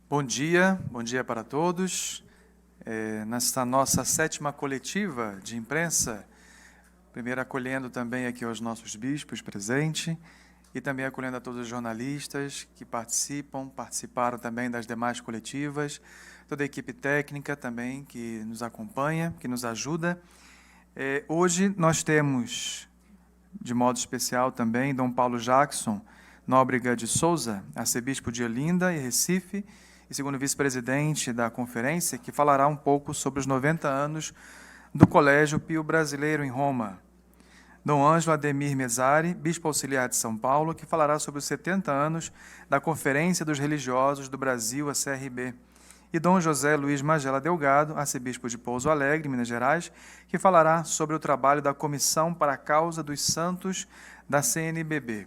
Bom dia para todos. Nesta nossa sétima coletiva de imprensa, primeiro acolhendo também aqui aos nossos bispos presentes e também acolhendo a todos os jornalistas que participaram também das demais coletivas, toda a equipe técnica também que nos acompanha, que nos ajuda. Hoje nós temos, de modo especial também, Dom Paulo Jackson Nóbrega de Souza, arcebispo de Olinda e Recife, e segundo vice-presidente da conferência, que falará um pouco sobre os 90 anos do Colégio Pio Brasileiro em Roma. Dom Ângelo Ademir Mesari, bispo auxiliar de São Paulo, que falará sobre os 70 anos da Conferência dos Religiosos do Brasil, a CRB. E Dom José Luiz Magela Delgado, arcebispo de Pouso Alegre, Minas Gerais, que falará sobre o trabalho da Comissão para a Causa dos Santos da CNBB.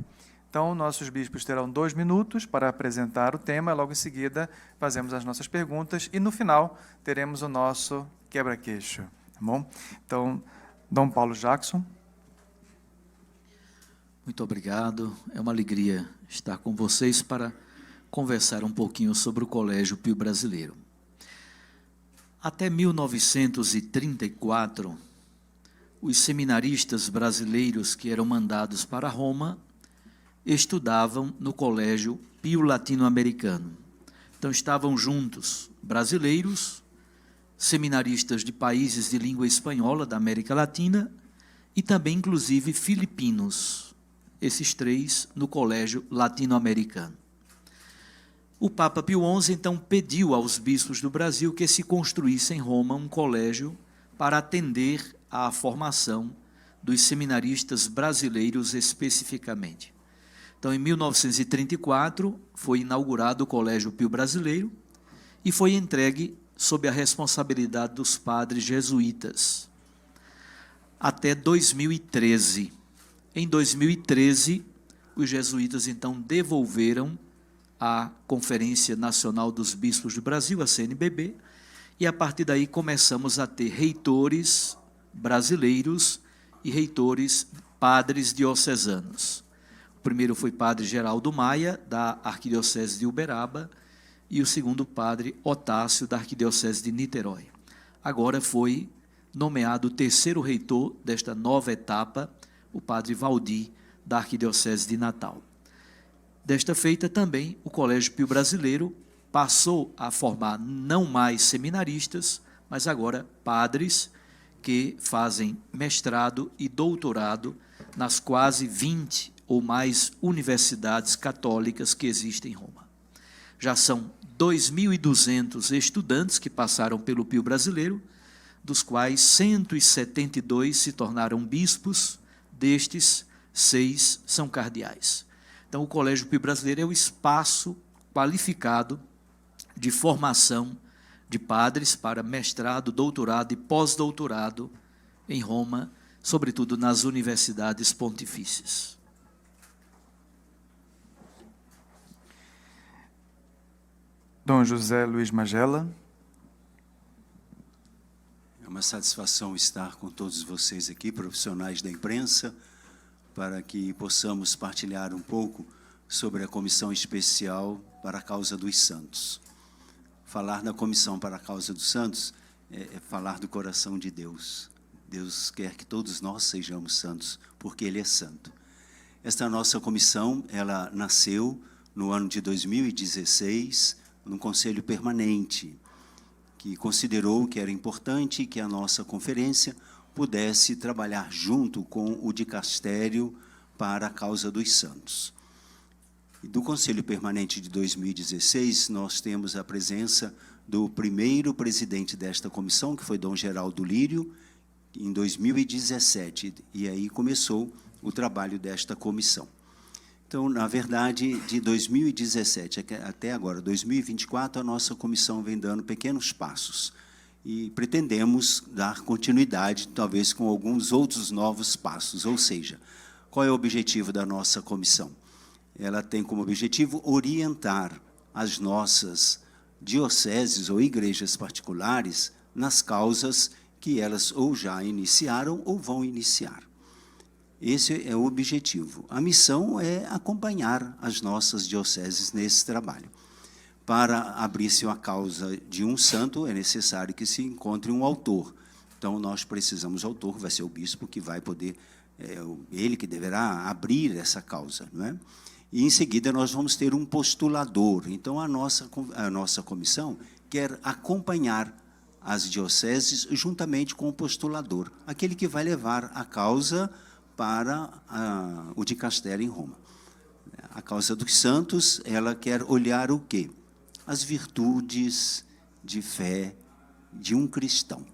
Então, nossos bispos terão 2 minutos para apresentar o tema, logo em seguida fazemos as nossas perguntas e, no final, teremos o nosso quebra-queixo. Tá bom? Então, Dom Paulo Jackson. Muito obrigado. É uma alegria estar com vocês para conversar um pouquinho sobre o Colégio Pio Brasileiro. Até 1934, os seminaristas brasileiros que eram mandados para Roma estudavam no Colégio Pio Latino-Americano. Então, estavam juntos brasileiros, seminaristas de países de língua espanhola da América Latina e também, inclusive, filipinos, esses 3 no Colégio Latino-Americano. O Papa Pio XI, então, pediu aos bispos do Brasil que se construísse em Roma um colégio para atender à formação dos seminaristas brasileiros especificamente. Então, em 1934, foi inaugurado o Colégio Pio Brasileiro e foi entregue sob a responsabilidade dos padres jesuítas até 2013. Em 2013, os jesuítas, então, devolveram à Conferência Nacional dos Bispos do Brasil, a CNBB, e a partir daí começamos a ter reitores brasileiros e reitores padres diocesanos. O primeiro foi padre Geraldo Maia, da Arquidiocese de Uberaba, e o segundo padre Otácio, da Arquidiocese de Niterói. Agora foi nomeado o terceiro reitor desta nova etapa, o padre Valdir, da Arquidiocese de Natal. Desta feita também, o Colégio Pio Brasileiro passou a formar não mais seminaristas, mas agora padres que fazem mestrado e doutorado nas quase 20 ou mais universidades católicas que existem em Roma. Já são 2.200 estudantes que passaram pelo Pio Brasileiro, dos quais 172 se tornaram bispos, destes 6 são cardeais. Então, o Colégio Pio Brasileiro é o espaço qualificado de formação de padres para mestrado, doutorado e pós-doutorado em Roma, sobretudo nas universidades pontifícias. Dom José Luiz Magela. É uma satisfação estar com todos vocês aqui, profissionais da imprensa, para que possamos partilhar um pouco sobre a Comissão Especial para a Causa dos Santos. Falar da Comissão para a Causa dos Santos é falar do coração de Deus. Deus quer que todos nós sejamos santos, porque Ele é santo. Esta nossa comissão, ela nasceu no ano de 2016, num conselho permanente, que considerou que era importante que a nossa conferência pudesse trabalhar junto com o dicastério para a causa dos santos. E do Conselho Permanente de 2016, nós temos a presença do primeiro presidente desta comissão, que foi Dom Geraldo Lírio, em 2017, e aí começou o trabalho desta comissão. Então, na verdade, de 2017 até agora, 2024, a nossa comissão vem dando pequenos passos e pretendemos dar continuidade, talvez com alguns outros novos passos. Ou seja, qual é o objetivo da nossa comissão? Ela tem como objetivo orientar as nossas dioceses ou igrejas particulares nas causas que elas ou já iniciaram ou vão iniciar. Esse é o objetivo. A missão é acompanhar as nossas dioceses nesse trabalho. para abrir-se a causa de um santo, é necessário que se encontre um autor. Então, nós precisamos do autor, vai ser o bispo que vai poder, ele que deverá abrir essa causa, não é? E, em seguida, nós vamos ter um postulador. Então, a nossa comissão quer acompanhar as dioceses juntamente com o postulador, aquele que vai levar a causa para o dicastério em Roma. A causa dos santos, ela quer olhar o quê? As virtudes de fé de um cristão.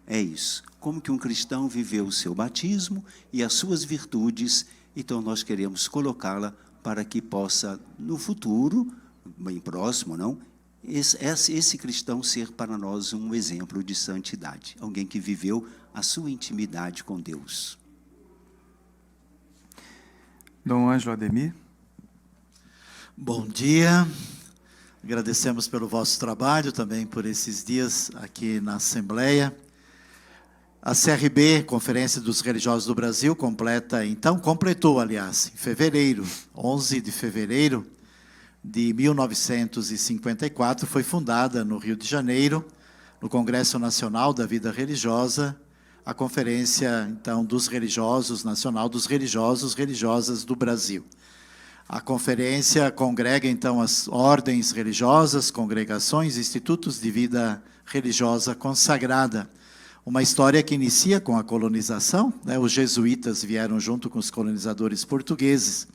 É isso. Como que um cristão viveu o seu batismo e as suas virtudes, então nós queremos colocá-la para que possa, no futuro, bem próximo, não? Esse cristão ser para nós um exemplo de santidade, alguém que viveu a sua intimidade com Deus. Dom Ângelo Ademir. Bom dia, agradecemos pelo vosso trabalho, também por esses dias aqui na Assembleia. A CRB, Conferência dos Religiosos do Brasil, completou, aliás, em fevereiro, 11 de fevereiro de 1954, foi fundada no Rio de Janeiro, no Congresso Nacional da Vida Religiosa, a Conferência, então, dos Religiosos, Nacional dos Religiosos, Religiosas do Brasil. A conferência congrega, então, as ordens religiosas, congregações, institutos de vida religiosa consagrada. Uma história que inicia com a colonização, né? Os jesuítas vieram junto com os colonizadores portugueses,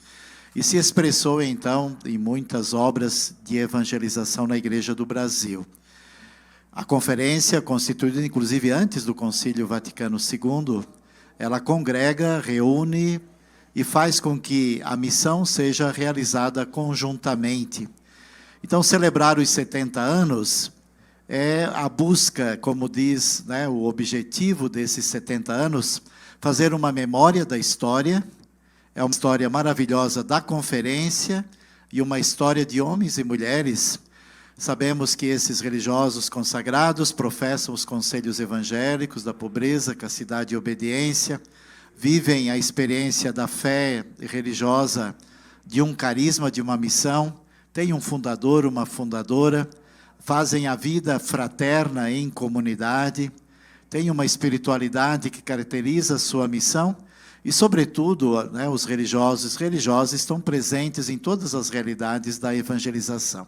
e se expressou, então, em muitas obras de evangelização na Igreja do Brasil. A conferência, constituída inclusive antes do Concílio Vaticano II, ela congrega, reúne e faz com que a missão seja realizada conjuntamente. Então, celebrar os 70 anos é a busca, como diz, né, o objetivo desses 70 anos, fazer uma memória da história. É uma história maravilhosa da conferência e uma história de homens e mulheres. Sabemos que esses religiosos consagrados professam os conselhos evangélicos da pobreza, castidade e obediência, vivem a experiência da fé religiosa, de um carisma, de uma missão, têm um fundador, uma fundadora, fazem a vida fraterna em comunidade, têm uma espiritualidade que caracteriza a sua missão e, sobretudo, né, os religiosos e religiosas estão presentes em todas as realidades da evangelização.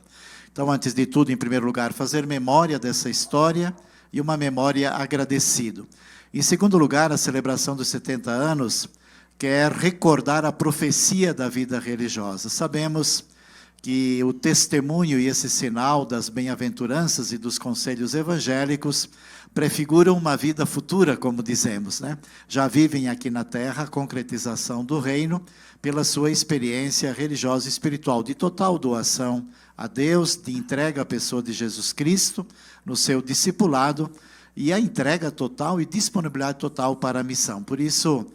Então, antes de tudo, em primeiro lugar, fazer memória dessa história e uma memória agradecido. Em segundo lugar, a celebração dos 70 anos quer recordar a profecia da vida religiosa. Sabemos que o testemunho e esse sinal das bem-aventuranças e dos conselhos evangélicos prefiguram uma vida futura, como dizemos, né? Já vivem aqui na Terra a concretização do reino pela sua experiência religiosa e espiritual, de total doação a Deus, de entrega à pessoa de Jesus Cristo, no seu discipulado, e a entrega total e disponibilidade total para a missão. Por isso,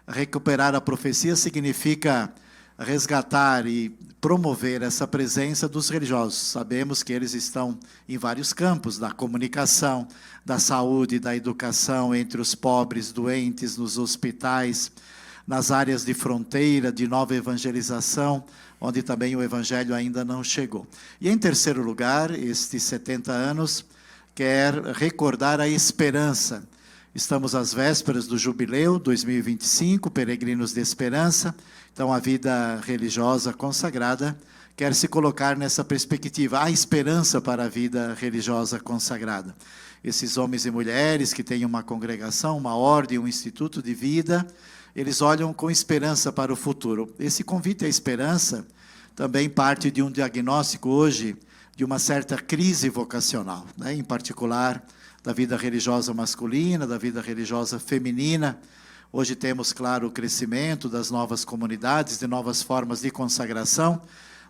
recuperar a profecia significa resgatar e promover essa presença dos religiosos. Sabemos que eles estão em vários campos, da comunicação, da saúde, da educação, entre os pobres, doentes, nos hospitais, nas áreas de fronteira, de nova evangelização, onde também o evangelho ainda não chegou. E, em terceiro lugar, estes 70 anos quer recordar a esperança. Estamos às vésperas do jubileu 2025, Peregrinos de Esperança. Então, a vida religiosa consagrada quer se colocar nessa perspectiva, a esperança para a vida religiosa consagrada. Esses homens e mulheres que têm uma congregação, uma ordem, um instituto de vida, eles olham com esperança para o futuro. Esse convite à esperança também parte de um diagnóstico hoje de uma certa crise vocacional, né? Em particular da vida religiosa masculina, da vida religiosa feminina. Hoje temos, claro, o crescimento das novas comunidades, de novas formas de consagração,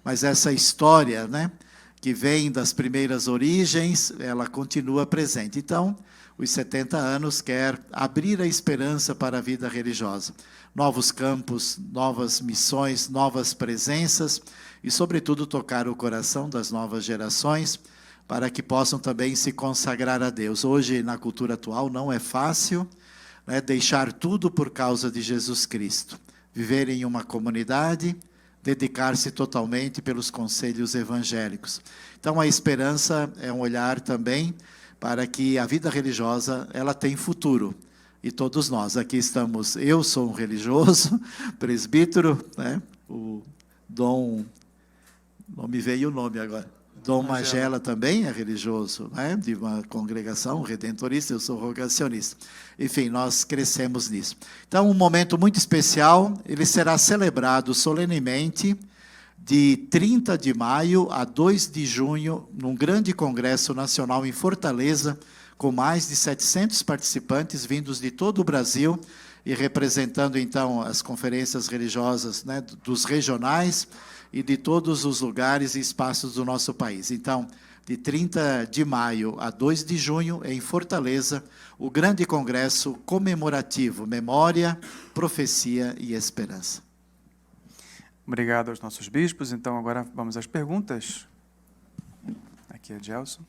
mas essa história, né, que vem das primeiras origens, ela continua presente. Então, os 70 anos quer abrir a esperança para a vida religiosa. Novos campos, novas missões, novas presenças e, sobretudo, tocar o coração das novas gerações para que possam também se consagrar a Deus. Hoje, na cultura atual, não é fácil, né, deixar tudo por causa de Jesus Cristo. Viver em uma comunidade, dedicar-se totalmente pelos conselhos evangélicos. Então, a esperança é um olhar também para que a vida religiosa ela tem futuro. E todos nós, aqui estamos, eu sou um religioso, presbítero, né? O Dom, não me veio o nome agora, Dom Magela também é religioso, né? De uma congregação redentorista, eu sou rogacionista. Enfim, nós crescemos nisso. Então, um momento muito especial, ele será celebrado solenemente de 30 de maio a 2 de junho, num grande congresso nacional em Fortaleza, com mais de 700 participantes vindos de todo o Brasil e representando, então, as conferências religiosas, né, dos regionais e de todos os lugares e espaços do nosso país. Então, de 30 de maio a 2 de junho, em Fortaleza, o grande congresso comemorativo Memória, Profecia e Esperança. Obrigado aos nossos bispos. Então, agora vamos às perguntas. Aqui é Gelson.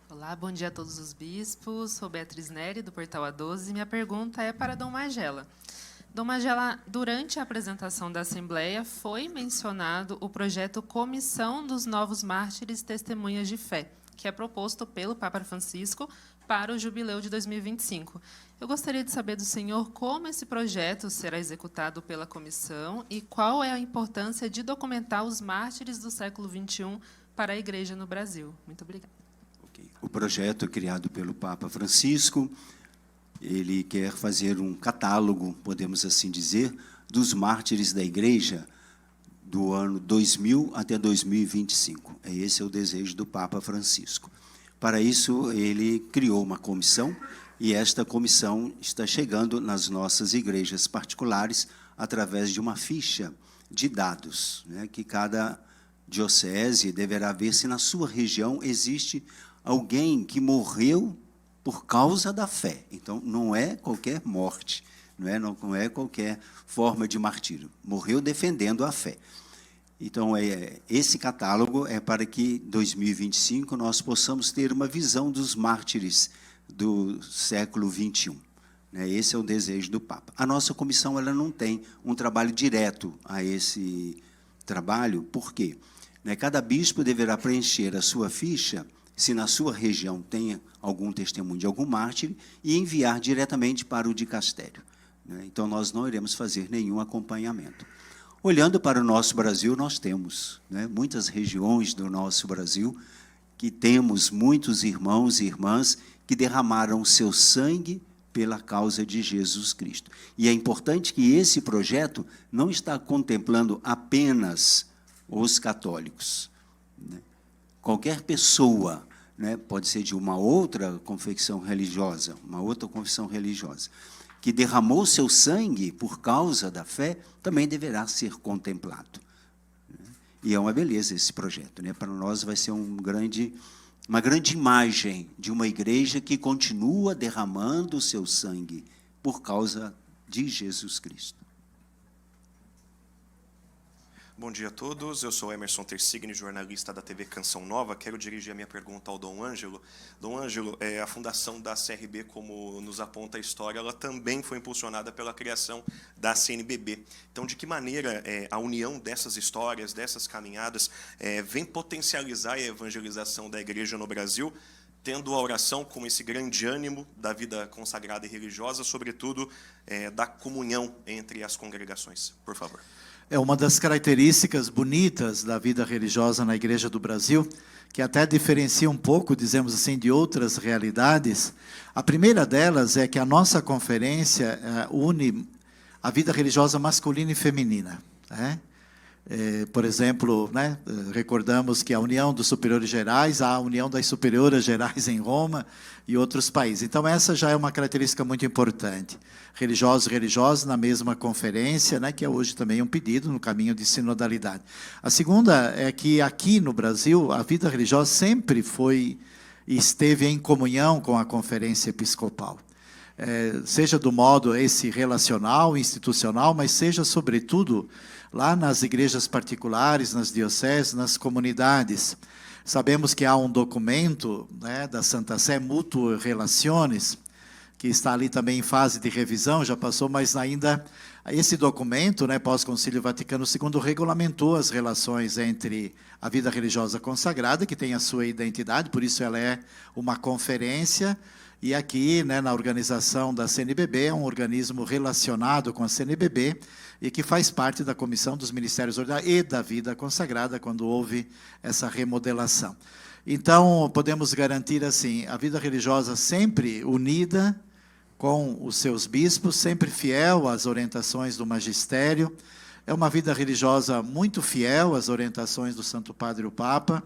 Olá, bom dia a todos os bispos. Sou Beatriz Neri, do Portal A12. Minha pergunta é para Dom Magela. Dom Magela, durante a apresentação da Assembleia, foi mencionado o projeto Comissão dos Novos Mártires Testemunhas de Fé, que é proposto pelo Papa Francisco para o Jubileu de 2025. Eu gostaria de saber do senhor como esse projeto será executado pela comissão e qual é a importância de documentar os mártires do século XXI para a Igreja no Brasil. Muito obrigada. O projeto criado pelo Papa Francisco, ele quer fazer um catálogo, podemos assim dizer, dos mártires da Igreja do ano 2000 até 2025. Esse é o desejo do Papa Francisco. Para isso, ele criou uma comissão, e esta comissão está chegando nas nossas igrejas particulares através de uma ficha de dados, né, que cada diocese deverá ver se na sua região existe alguém que morreu por causa da fé. Então, não é qualquer morte, não é qualquer forma de martírio. Morreu defendendo a fé. Então, esse catálogo é para que, em 2025, nós possamos ter uma visão dos mártires do século XXI. Esse é o desejo do Papa. A nossa comissão ela não tem um trabalho direto a esse trabalho, por quê? Cada bispo deverá preencher a sua ficha, se na sua região tem algum testemunho de algum mártir, e enviar diretamente para o dicastério. Então, nós não iremos fazer nenhum acompanhamento. Olhando para o nosso Brasil, nós temos muitas regiões do nosso Brasil que temos muitos irmãos e irmãs que derramaram seu sangue pela causa de Jesus Cristo. E é importante que esse projeto não está contemplando apenas os católicos. Qualquer pessoa, pode ser de uma outra confissão religiosa, que derramou seu sangue por causa da fé, também deverá ser contemplado. E é uma beleza esse projeto. Para nós vai ser uma grande imagem de uma igreja que continua derramando seu sangue por causa de Jesus Cristo. Bom dia a todos, eu sou Emerson Tersigni, jornalista da TV Canção Nova. Quero dirigir a minha pergunta ao Dom Ângelo. Dom Ângelo, a fundação da CRB, como nos aponta a história, ela também foi impulsionada pela criação da CNBB. Então, de que maneira a união dessas histórias, dessas caminhadas, vem potencializar a evangelização da Igreja no Brasil, tendo a oração como esse grande ânimo da vida consagrada e religiosa, sobretudo da comunhão entre as congregações? Por favor. É uma das características bonitas da vida religiosa na Igreja do Brasil, que até diferencia um pouco, dizemos assim, de outras realidades. A primeira delas é que a nossa conferência une a vida religiosa masculina e feminina. Por exemplo, recordamos que a união dos superiores gerais, a união das superioras gerais em Roma e outros países. Então, essa já é uma característica muito importante. Religiosos e religiosas na mesma conferência, que é hoje também um pedido no caminho de sinodalidade. A segunda é que aqui no Brasil, a vida religiosa sempre foi e esteve em comunhão com a conferência episcopal. Seja do modo esse relacional, institucional, mas seja, sobretudo, lá nas igrejas particulares, nas dioceses, nas comunidades. Sabemos que há um documento da Santa Sé, Mutuo Relaciones, que está ali também em fase de revisão, já passou, mas ainda esse documento, né, pós-Concílio Vaticano II, regulamentou as relações entre a vida religiosa consagrada, que tem a sua identidade, por isso ela é uma conferência, e aqui, né, na organização da CNBB, é um organismo relacionado com a CNBB, e que faz parte da Comissão dos Ministérios Ordinários e da Vida Consagrada, quando houve essa remodelação. Então, podemos garantir assim, a vida religiosa sempre unida com os seus bispos, sempre fiel às orientações do magistério. É uma vida religiosa muito fiel às orientações do Santo Padre o Papa,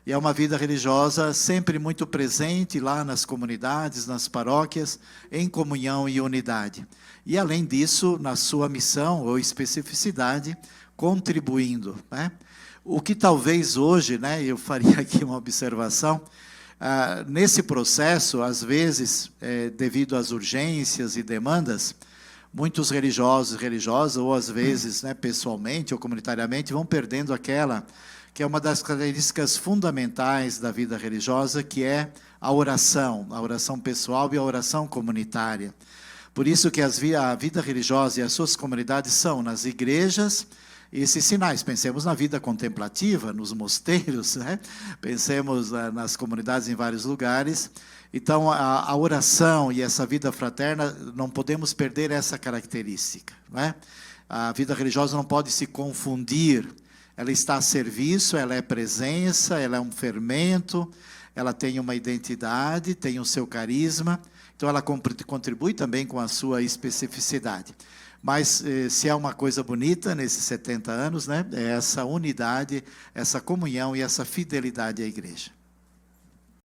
e é uma vida religiosa sempre muito presente lá nas comunidades, nas paróquias, em comunhão e unidade. E, além disso, na sua missão ou especificidade, contribuindo, né? O que talvez hoje, né, eu faria aqui uma observação, nesse processo, às vezes, devido às urgências e demandas, muitos religiosos e religiosas, ou às vezes, né, pessoalmente ou comunitariamente, vão perdendo aquela que é uma das características fundamentais da vida religiosa, que é a oração pessoal e a oração comunitária. Por isso que a vida religiosa e as suas comunidades são, nas igrejas, esses sinais. Pensemos na vida contemplativa, nos mosteiros, né? Pensemos nas comunidades em vários lugares. Então, a oração e essa vida fraterna, não podemos perder essa característica, não é? A vida religiosa não pode se confundir. Ela está a serviço, ela é presença, ela é um fermento, ela tem uma identidade, tem o seu carisma, então ela contribui também com a sua especificidade. Mas se é uma coisa bonita nesses 70 anos, né, é essa unidade, essa comunhão e essa fidelidade à igreja.